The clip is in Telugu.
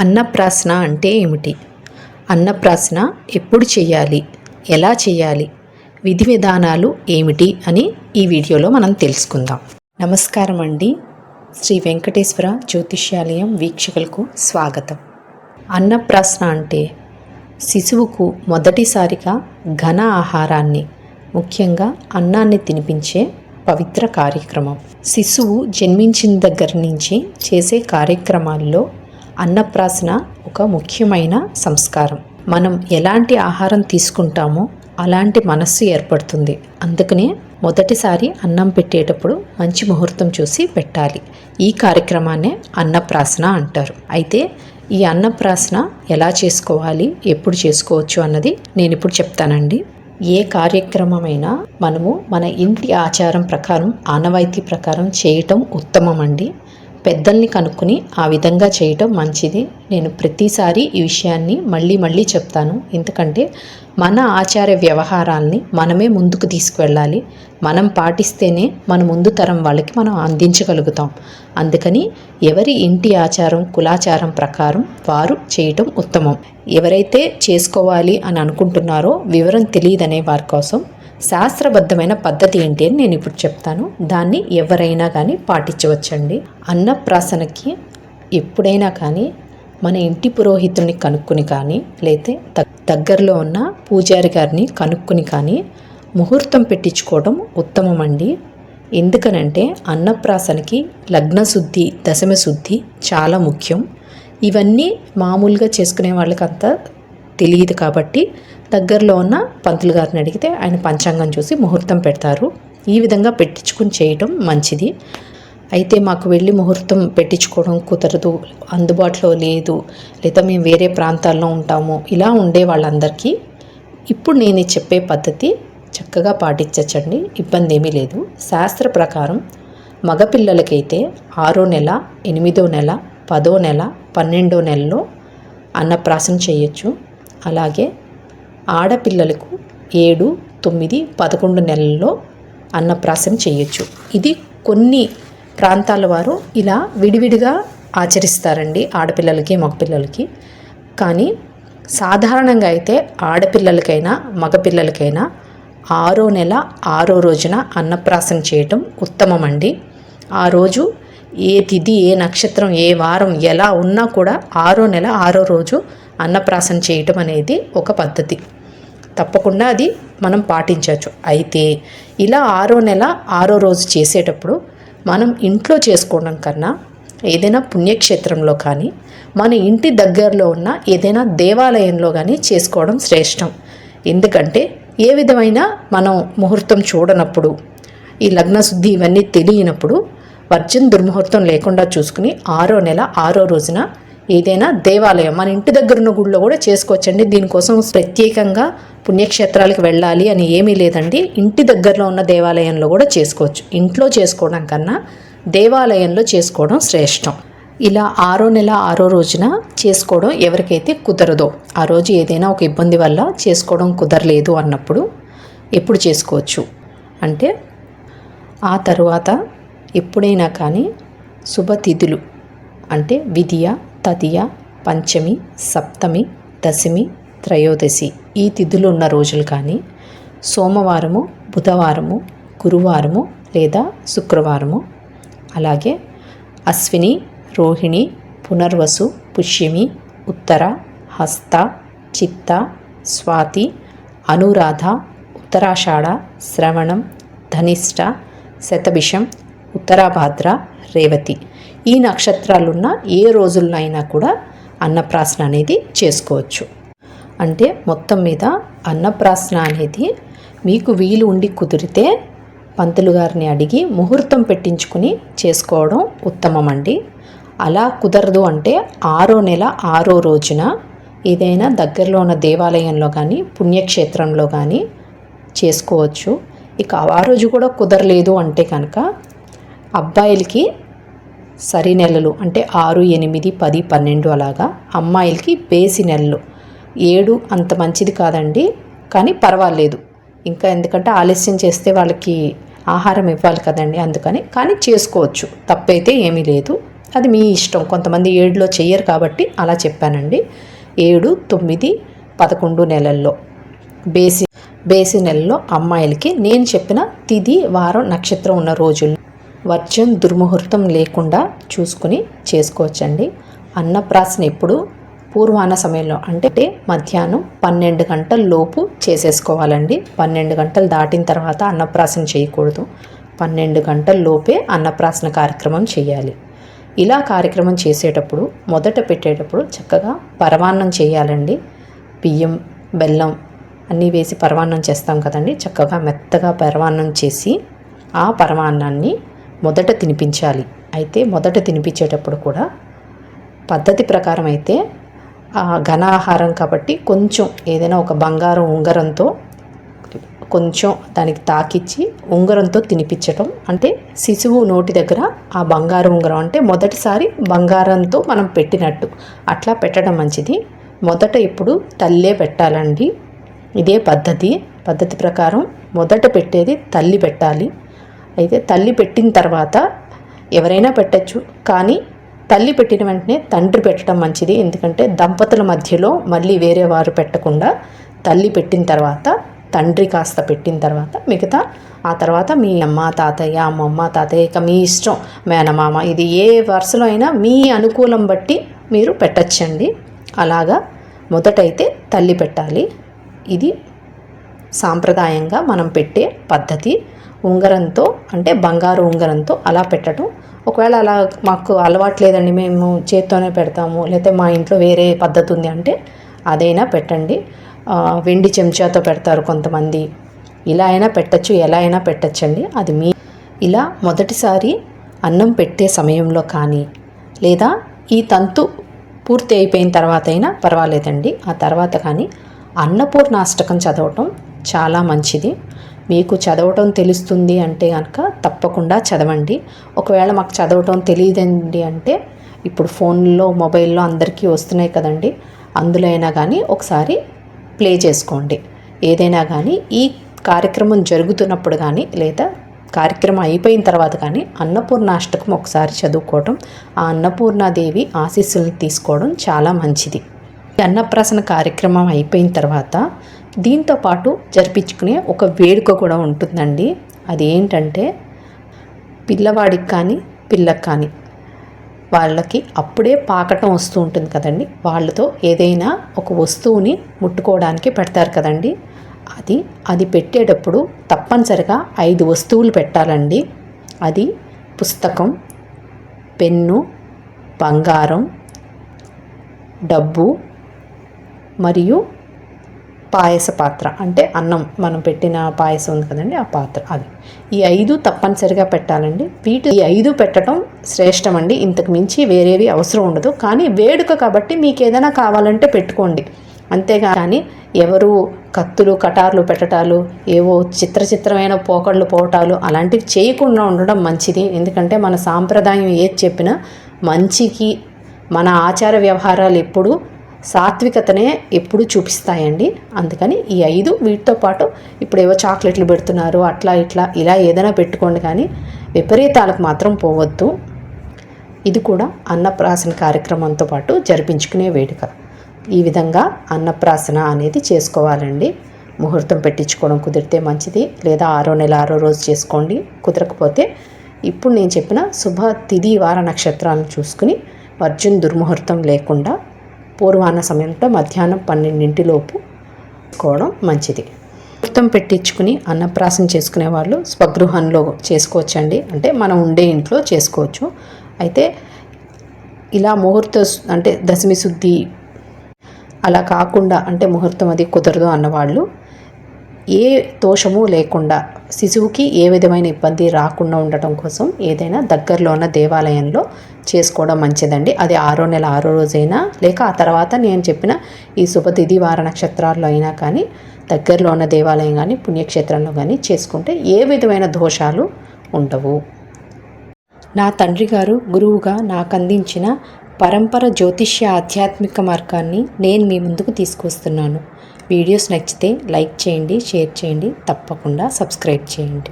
అన్నప్రాసన అంటే ఏమిటి? అన్నప్రాసన ఎప్పుడు చేయాలి? ఎలా చేయాలి? విధి విధానాలు ఏమిటి అని ఈ వీడియోలో మనం తెలుసుకుందాం. నమస్కారం అండి. శ్రీ వెంకటేశ్వర జ్యోతిష్యాలయం వీక్షకులకు స్వాగతం. అన్నప్రాసన అంటే శిశువుకు మొదటిసారిగా ఘన ఆహారాన్ని, ముఖ్యంగా అన్నాన్ని తినిపించే పవిత్ర కార్యక్రమం. శిశువు జన్మించిన దగ్గర నుంచి చేసే కార్యక్రమాల్లో అన్నప్రాసన ఒక ముఖ్యమైన సంస్కారం. మనం ఎలాంటి ఆహారం తీసుకుంటామో అలాంటి మనస్సు ఏర్పడుతుంది. అందుకనే మొదటిసారి అన్నం పెట్టేటప్పుడు మంచి ముహూర్తం చూసి పెట్టాలి. ఈ కార్యక్రమాన్నే అన్నప్రాసన అంటారు. అయితే ఈ అన్నప్రాసన ఎలా చేసుకోవాలి, ఎప్పుడు చేసుకోవచ్చు అన్నది నేను ఇప్పుడు చెప్తానండి. ఏ కార్యక్రమమైనా మనము మన ఇంటి ఆచారం ప్రకారం, ఆనవాయితీ ప్రకారం చేయటం ఉత్తమం అండి. పెద్దల్ని కనుక్కొని ఆ విధంగా చేయటం మంచిది. నేను ప్రతిసారి ఈ విషయాన్ని మళ్ళీ చెప్తాను. ఎందుకంటే మన ఆచార వ్యవహారాల్ని మనమే ముందుకు తీసుకువెళ్ళాలి. మనం పాటిస్తేనే మన ముందు తరం వాళ్ళకి మనం అందించగలుగుతాం. అందుకని ఎవరి ఇంటి ఆచారం, కులాచారం ప్రకారం వారు చేయటం ఉత్తమం. ఎవరైతే చేసుకోవాలి అని అనుకుంటున్నారో, వివరం తెలియదనే వారి కోసం శాస్త్రబద్ధమైన పద్ధతి ఏంటి అని నేను ఇప్పుడు చెప్తాను. దాన్ని ఎవరైనా కానీ పాటించవచ్చండి. అన్నప్రాసనకి ఎప్పుడైనా కానీ మన ఇంటి పురోహితుడిని కనుక్కొని కానీ, లేతే దగ్గరలో ఉన్న పూజారి గారిని కనుక్కొని కానీ ముహూర్తం పెట్టించుకోవడం ఉత్తమం అండి. ఎందుకనంటే అన్నప్రాసనకి లగ్నశుద్ధి, దశమశుద్ధి చాలా ముఖ్యం. ఇవన్నీ మామూలుగా చేసుకునే వాళ్ళకంతా తెలియదు కాబట్టి దగ్గరలో ఉన్న పంతులు గారిని అడిగితే ఆయన పంచాంగం చూసి ముహూర్తం పెడతారు. ఈ విధంగా పెట్టించుకుని చేయటం మంచిది. అయితే మాకు వెళ్ళి ముహూర్తం పెట్టించుకోవడం కుదరదు, అందుబాటులో లేదు, లేదా మేము వేరే ప్రాంతాల్లో ఉంటాము, ఇలా ఉండే వాళ్ళందరికీ ఇప్పుడు నేను చెప్పే పద్ధతి చక్కగా పాటించచ్చండి. ఇబ్బంది ఏమీ లేదు. శాస్త్ర ప్రకారం మగపిల్లలకైతే 6వ నెల, 8వ నెల, 10వ నెల, 12వ నెలలో అన్నప్రాసన చేయొచ్చు. అలాగే ఆడపిల్లలకు 7, 9, 11 నెలల్లో అన్నప్రాసన చేయొచ్చు. ఇది కొన్ని ప్రాంతాల వారు ఇలా విడివిడిగా ఆచరిస్తారండి, ఆడపిల్లలకి మగపిల్లలకి. కానీ సాధారణంగా అయితే ఆడపిల్లలకైనా మగపిల్లలకైనా 6వ నెల 6వ రోజున అన్నప్రాసన చేయటం ఉత్తమం అండి. ఆ రోజు ఏ తిథి, ఏ నక్షత్రం, ఏ వారం ఎలా ఉన్నా కూడా 6వ నెల 6వ రోజు అన్నప్రాసన చేయటం అనేది ఒక పద్ధతి. తప్పకుండా అది మనం పాటించవచ్చు. అయితే ఇలా 6వ నెల 6వ రోజు చేసేటప్పుడు మనం ఇంట్లో చేసుకోవడం కన్నా ఏదైనా పుణ్యక్షేత్రంలో కానీ, మన ఇంటి దగ్గరలో ఉన్న ఏదైనా దేవాలయంలో కానీ చేసుకోవడం శ్రేష్టం. ఎందుకంటే ఏ విధమైన మనం ముహూర్తం చూడనప్పుడు, ఈ లగ్నశుద్ధి ఇవన్నీ తెలియనప్పుడు వర్జం దుర్ముహూర్తం లేకుండా చూసుకుని 6వ నెల 6వ రోజున ఏదైనా దేవాలయం, మన ఇంటి దగ్గర ఉన్న గుడిలో కూడా చేసుకోవచ్చండి. దీనికోసం ప్రత్యేకంగా పుణ్యక్షేత్రాలకు వెళ్ళాలి అని ఏమీ లేదండి. ఇంటి దగ్గరలో ఉన్న దేవాలయంలో కూడా చేసుకోవచ్చు. ఇంట్లో చేసుకోవడం కన్నా దేవాలయంలో చేసుకోవడం శ్రేష్టం. ఇలా 6వ నెల 6వ రోజున చేసుకోవడం ఎవరికైతే కుదరదో, ఆ రోజు ఏదైనా ఒక ఇబ్బంది వల్ల చేసుకోవడం కుదరలేదు అన్నప్పుడు ఎప్పుడు చేసుకోవచ్చు అంటే, ఆ తరువాత ఎప్పుడైనా కానీ శుభతిథులు అంటే విధియ, తదియ, పంచమి, సప్తమి, దశమి, త్రయోదశి ఈ తిథులు ఉన్న రోజులు కానీ, సోమవారము, బుధవారము, గురువారము లేదా శుక్రవారము, అలాగే అశ్విని, రోహిణి, పునర్వసు, పుష్యమి, ఉత్తర, హస్త, చిత్త, స్వాతి, అనురాధ, ఉత్తరాషాఢ, శ్రవణం, ధనిష్ట, శతభిషం, ఉత్తరాభాద్ర, రేవతి ఈ నక్షత్రాలున్న ఏ రోజులైనా కూడా అన్నప్రాసన అనేది చేసుకోవచ్చు. అంటే మొత్తం మీద అన్నప్రాసన అనేది మీకు వీలు ఉండి కుదిరితే పంతులు గారిని అడిగి ముహూర్తం పెట్టించుకుని చేసుకోవడం ఉత్తమం అండి. అలా కుదరదు అంటే 6వ నెల 6వ రోజున ఏదైనా దగ్గరలో ఉన్న దేవాలయంలో కానీ, పుణ్యక్షేత్రంలో కానీ చేసుకోవచ్చు. ఇక ఆ రోజు కూడా కుదరలేదు అంటే కనుక అబ్బాయిలకి సరి నెలలు అంటే 6, 8, 10, 12 అలాగా, అమ్మాయిలకి బేసి నెలలు 7 అంత మంచిది కాదండి, కానీ పర్వాలేదు. ఇంకా ఎందుకంటే ఆలస్యం చేస్తే వాళ్ళకి ఆహారం ఇవ్వాలి కదండి, అందుకని. కానీ చేసుకోవచ్చు, తప్పైతే ఏమీ లేదు. అది మీ ఇష్టం. కొంతమంది 7లో చెయ్యరు కాబట్టి అలా చెప్పానండి. 7, 9, 11 నెలల్లో బేసి నెలలో అమ్మాయిలకి నేను చెప్పిన తిథి, వారం, నక్షత్రం ఉన్న రోజుల్లో వర్జం దుర్ముహూర్తం లేకుండా చూసుకుని చేసుకోవచ్చండి. అన్నప్రాసన ఎప్పుడు పూర్వాహ్న సమయంలో అంటే మధ్యాహ్నం 12 గంటల లోపు చేసేసుకోవాలండి. 12 గంటలు దాటిన తర్వాత అన్నప్రాసన చేయకూడదు. 12 గంటల లోపే అన్నప్రాసన కార్యక్రమం చేయాలి. ఇలా కార్యక్రమం చేసేటప్పుడు మొదట పెట్టేటప్పుడు చక్కగా పరమాన్నం చేయాలండి. బియ్యం, బెల్లం అన్నీ వేసి పరమాన్నం చేస్తాం కదండి. చక్కగా మెత్తగా పరమాన్నం చేసి ఆ పరమాన్నాన్ని మొదట తినిపించాలి. అయితే మొదట తినిపించేటప్పుడు కూడా పద్ధతి ప్రకారం అయితే ఘన ఆహారం కాబట్టి కొంచెం ఏదైనా ఒక బంగారం ఉంగరంతో కొంచెం దానికి తాకిచ్చి ఉంగరంతో తినిపించటం, అంటే శిశువు నోటి దగ్గర ఆ బంగారు ఉంగరం అంటే మొదటిసారి బంగారంతో మనం పెట్టినట్టు అట్లా పెట్టడం మంచిది. మొదట ఇప్పుడు తల్లే పెట్టాలండి. ఇదే పద్ధతి ప్రకారం మొదట పెట్టేది తల్లి పెట్టాలి. అయితే తల్లి పెట్టిన తర్వాత ఎవరైనా పెట్టచ్చు, కానీ తల్లి పెట్టిన వెంటనే తండ్రి పెట్టడం మంచిది. ఎందుకంటే దంపతుల మధ్యలో మళ్ళీ వేరే వారు పెట్టకుండా తల్లి పెట్టిన తర్వాత తండ్రి కాస్త పెట్టిన తర్వాత మిగతా ఆ తర్వాత మీ అమ్మ, తాతయ్య, అమ్మమ్మ, తాతయ్య, ఇక మీ ఇష్టం, మేనమామ, ఇది ఏ వరుసలో అయినా మీ అనుకూలం బట్టి మీరు పెట్టచ్చండి. అలాగా మొదటైతే తల్లి పెట్టాలి. ఇది సాంప్రదాయంగా మనం పెట్టే పద్ధతి. ఉంగరంతో అంటే బంగారు ఉంగరంతో అలా పెట్టడం. ఒకవేళ అలా మాకు అలవాటు లేదండి, మేము చేత్తోనే పెడతాము, లేకపోతే మా ఇంట్లో వేరే పద్ధతి ఉంది అంటే అదైనా పెట్టండి. వెండి చెంచాతో పెడతారు కొంతమంది. ఇలా అయినా పెట్టచ్చు, ఎలా అయినా పెట్టచ్చండి, అది మీ. ఇలా మొదటిసారి అన్నం పెట్టే సమయంలో కానీ లేదా ఈ తంతు పూర్తి అయిపోయిన తర్వాత అయినా పర్వాలేదండి, ఆ తర్వాత కానీ అన్నపూర్ణాష్టకం చదవటం చాలా మంచిది. మీకు చదవటం తెలుస్తుంది అంటే కనుక తప్పకుండా చదవండి. ఒకవేళ మాకు చదవటం తెలియదండి అంటే ఇప్పుడు ఫోన్లో, మొబైల్లో అందరికీ వస్తున్నాయి కదండి, అందులో అయినా కానీ ఒకసారి ప్లే చేసుకోండి. ఏదైనా కానీ ఈ కార్యక్రమం జరుగుతున్నప్పుడు కానీ లేదా కార్యక్రమం అయిపోయిన తర్వాత కానీ అన్నపూర్ణాష్టకం ఒకసారి చదువుకోవడం, ఆ అన్నపూర్ణాదేవి ఆశీస్సులను తీసుకోవడం చాలా మంచిది. అన్నప్రాసన కార్యక్రమం అయిపోయిన తర్వాత దీంతో పాటు జరిపించుకునే ఒక వేడుక కూడా ఉంటుందండి. అది ఏంటంటే పిల్లవాడికి కానీ పిల్లకి కానీ వాళ్ళకి అప్పుడే పాకటం వస్తూ ఉంటుంది కదండి, వాళ్ళతో ఏదైనా ఒక వస్తువుని ముట్టుకోవడానికి పెడతారు కదండి. అది పెట్టేటప్పుడు తప్పనిసరిగా 5 వస్తువులు పెట్టాలండి. అది పుస్తకం, పెన్ను, బంగారం, డబ్బు మరియు పాయస పాత్ర, అంటే అన్నం మనం పెట్టిన పాయసం ఉంది కదండి ఆ పాత్ర. అది ఈ 5 తప్పనిసరిగా పెట్టాలండి. ఈ 5 పెట్టడం శ్రేష్టం అండి. ఇంతకు మించి వేరేవి అవసరం ఉండదు. కానీ వేడుక కాబట్టి మీకు ఏదైనా కావాలంటే పెట్టుకోండి, అంతేగాని ఎవరు కత్తులు, కటార్లు పెట్టటాలు, ఏవో చిత్రమైన పోకళ్ళు పోవటాలు అలాంటివి చేయకుండా ఉండడం మంచిది. ఎందుకంటే మన సాంప్రదాయం ఏది చెప్పినా మంచికి, మన ఆచార వ్యవహారాలు ఎప్పుడు సాత్వికతనే ఎప్పుడు చూపిస్తాయండి. అందుకని ఈ 5 వీటితో పాటు ఇప్పుడు ఏవో చాక్లెట్లు పెడుతున్నారు అట్లా ఇట్లా ఇలా ఏదైనా పెట్టుకోండి, కానీ విపరీతాలకు మాత్రం పోవద్దు. ఇది కూడా అన్నప్రాసన కార్యక్రమంతో పాటు జరిపించుకునే వేడుక. ఈ విధంగా అన్నప్రాసన అనేది చేసుకోవాలండి. ముహూర్తం పెట్టించుకోవడం కుదిరితే మంచిది, లేదా 6వ నెల 6వ రోజు చేసుకోండి. కుదరకపోతే ఇప్పుడు నేను చెప్పిన శుభ తిథి, వార, నక్షత్రాలను చూసుకుని వర్జం దుర్ముహూర్తం లేకుండా పూర్వాహ్న సమయంలో మధ్యాహ్నం 12 లోపు చేసుకోవడం మంచిది. ముహూర్తం పెట్టించుకుని అన్నప్రాసన చేసుకునే వాళ్ళు స్వగృహంలో చేసుకోవచ్చండి, అంటే మనం ఉండే ఇంట్లో చేసుకోవచ్చు. అయితే ఇలా అంటే దశమి శుద్ధి అలా కాకుండా, అంటే ముహూర్తం అది కుదరదు అన్నవాళ్ళు ఏ దోషము లేకుండా శిశువుకి ఏ విధమైన ఇబ్బంది రాకుండా ఉండటం కోసం ఏదైనా దగ్గరలో ఉన్న దేవాలయంలో చేసుకోవడం మంచిదండి. అది 6వ నెల 6వ రోజైనా లేక ఆ తర్వాత నేను చెప్పిన ఈ శుభతిథి, వార, నక్షత్రాల్లో అయినా కానీ దగ్గరలో ఉన్న దేవాలయం కానీ పుణ్యక్షేత్రంలో కానీ చేసుకుంటే ఏ విధమైన దోషాలు ఉండవు. నా తండ్రి గారు గురువుగా నాకు అందించిన పరంపర జ్యోతిష్య ఆధ్యాత్మిక మార్గాన్ని నేను మీ ముందుకు తీసుకొస్తున్నాను. వీడియోస్ నచ్చితే లైక్ చేయండి, షేర్ చేయండి, తప్పకుండా సబ్స్క్రైబ్ చేయండి.